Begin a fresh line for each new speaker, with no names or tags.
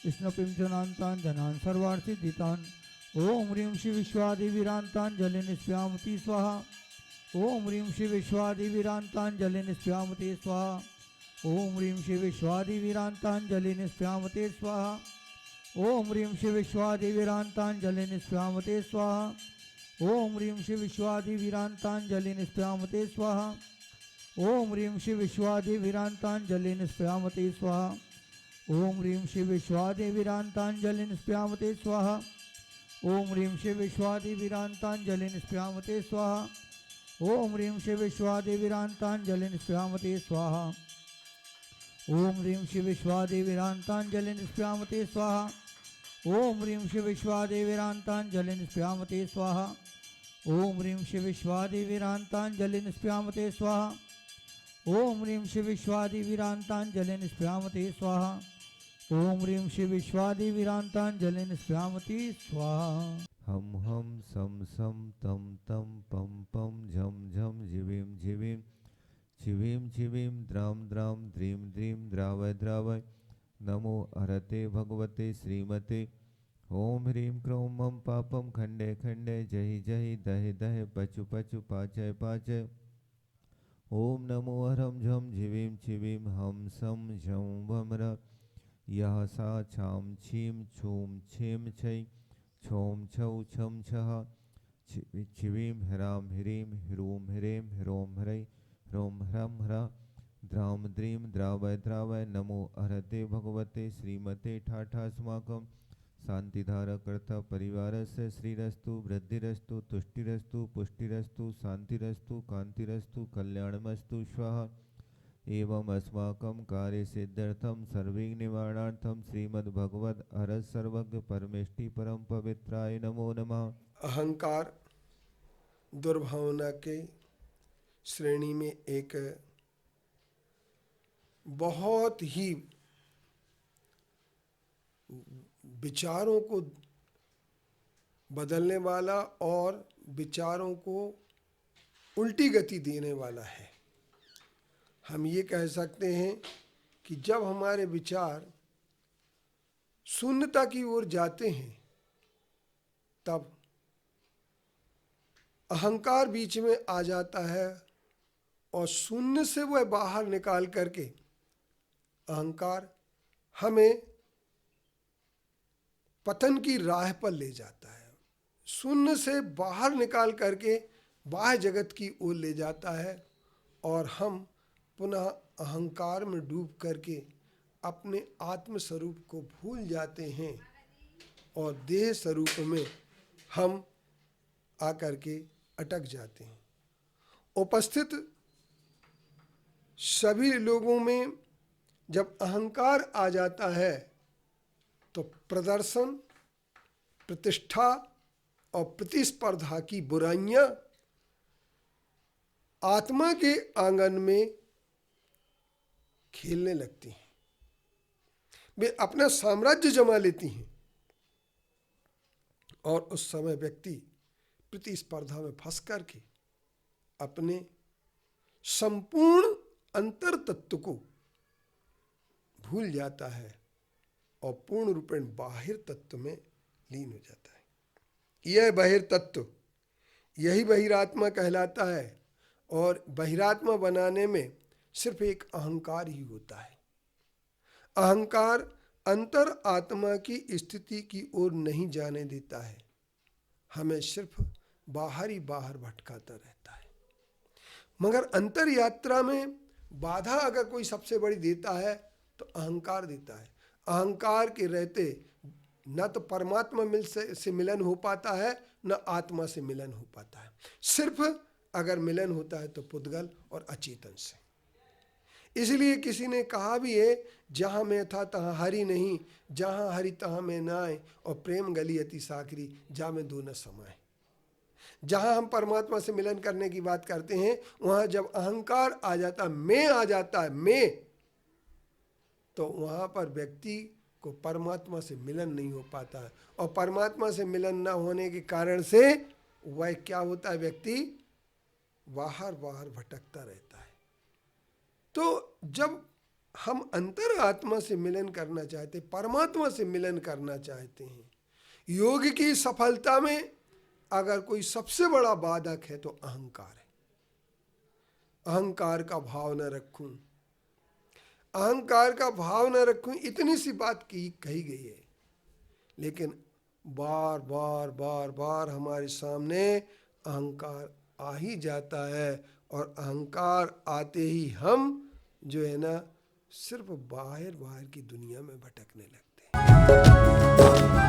विष्णुपिं जनान्तान् जनान् सर्वार्थिदितान्। ओम ह्रीं श्री विश्वादिवीरान्ताञ्जलि निष्प्यामति स्वाहा। ओम ह्रीं श्री विश्वादिवीरान्ताञ्जलि निष्प्यामते स्वाहा। ओम ह्रीं श्री विश्वादिवीरान्ताञ्जलि निष्प्यामते स्वाहा। ओम ह्रीं श्री विश्वादिवीरान्ताञ्जलि निष्प्यामते स्वाहा। ओम ह्रीं श्री विश्वादिवीरान्ताञ्जलि निष्प्यामते स्वाहा। ओम ह्रीं श्री विश्वादिवीरान्ताञ्जलि निष्प्यामते स्वाहा। ओम ह्रीं श्री विश्वादिवीरान्ताञ्जलि निष्प्यामते स्वाहा। ओम ह्रीं श्री विश्वादिवीरान्ताञ्जलि निष्प्यामते स्वाहा। ओम ह्रीं श्री विश्वादिवीरान्ताञ्जलि निष्प्यामते स्वाहा। ओम ह्रीं श्री विश्वादिवीरान्ताञ्जलि निष्प्यामते स्वाहा। ओम ह्रीं श्री विश्वादिवीरान्ताञ्जलि निष्प्यामते स्वाहा। ओम ह्रीं श्री विश्वादिवीरान्ताञ्जलि निष्प्यामते स्वाहा। ओम ह्रीं श्री विश्वादिवीरान्ताञ्जलि निष्प्यामते स्वाहा। ओम ह्रीं श्री विश्वादिवीरान्ताञ्जलि निष्प्यामते स्वाहा।
हम सम सम तम तम पम पम झम झम झिवीम झिवीम छिवीम छिवीम द्राम द्राम द्रीम द्रीम द्रावय द्रावय। नमो हरते भगवते श्रीमते। ओम ह्रीं क्रों मम पापम खंडे खंडे जहि जहि दहि दहि पचु पचु पाचय पाचय। ओम नमो हरम झम झिवीम छिवीम हम सम झम भमर। यह सा छाम छीम छूम छेम छै छोम छौ छम छह। छिवीम ह्राम ह्रीम ह्रूम ह्रेम ह्रोम ह्रै ह्रोम ह्रम ह्र। द्राम द्रीम द्रावय द्रावय। नमो हरते भगवते श्रीमते ठाठास्माकं शांतिधारक अर्थ परिवारस्य श्रीरस्तु वृद्धिरस्तु तुष्टिरस्तु पुष्टिरस्तु शांतिरस्तु कांतिरस्तु कल्याणमस्तु स्वाहा। एवं अस्माकं कार्य सिद्ध्यर्थम सर्वविघ्न निवारणार्थम श्रीमद्भगवद हर सर्वज्ञ परमेष्टि परम पवित्राय नमो नमः।
अहंकार दुर्भावना के श्रेणी में एक बहुत ही विचारों को बदलने वाला और विचारों को उल्टी गति देने वाला है। हम ये कह सकते हैं कि जब हमारे विचार शून्यता की ओर जाते हैं तब अहंकार बीच में आ जाता है और शून्य से वह बाहर निकाल करके अहंकार हमें पतन की राह पर ले जाता है। शून्य से बाहर निकाल करके बाह्य जगत की ओर ले जाता है और हम पुनः अहंकार में डूब करके अपने आत्म स्वरूप को भूल जाते हैं और देह स्वरूप में हम आकर के अटक जाते हैं। उपस्थित सभी लोगों में जब अहंकार आ जाता है तो प्रदर्शन, प्रतिष्ठा और प्रतिस्पर्धा की बुराइयां आत्मा के आंगन में खेलने लगती हैं। वे अपना साम्राज्य जमा लेती हैं और उस समय व्यक्ति प्रतिस्पर्धा में फंस करके अपने संपूर्ण अंतर तत्व को भूल जाता है और पूर्ण रूपेण बाहिर तत्व में लीन हो जाता है। यह बाहिर तत्व यही बहिरात्मा कहलाता है और बहिरात्मा बनाने में सिर्फ एक अहंकार ही होता है। अहंकार अंतर आत्मा की स्थिति की ओर नहीं जाने देता है, हमें सिर्फ बाहर ही बाहर भटकाता रहता है। मगर अंतर यात्रा में बाधा अगर कोई सबसे बड़ी देता है तो अहंकार देता है। अहंकार के रहते न तो परमात्मा से मिलन हो पाता है न आत्मा से मिलन हो पाता है। सिर्फ अगर मिलन होता है तो पुद्गल और अचेतन से। इसलिए किसी ने कहा भी है, जहाँ मैं था तहाँ हरि नहीं, जहाँ हरि तहाँ मैं न आए, और प्रेम गली अति साकरी जा में दो न समाए। जहाँ हम परमात्मा से मिलन करने की बात करते हैं वहाँ जब अहंकार आ जाता है, मैं आ जाता है, मैं, तो वहाँ पर व्यक्ति को परमात्मा से मिलन नहीं हो पाता है। और परमात्मा से मिलन न होने के कारण से वह क्या होता है, व्यक्ति बाहर बाहर भटकता रहता है। तो जब हम अंतर आत्मा से मिलन करना चाहते, परमात्मा से मिलन करना चाहते हैं। योग की सफलता में अगर कोई सबसे बड़ा बाधक है तो अहंकार है। अहंकार का भाव न रखूं, अहंकार का भाव न रखूं, इतनी सी बात कही गई है, लेकिन बार बार बार बार हमारे सामने अहंकार आ ही जाता है। और अहंकार आते ही हम जो है ना सिर्फ बाहर बाहर की दुनिया में भटकने लगते हैं।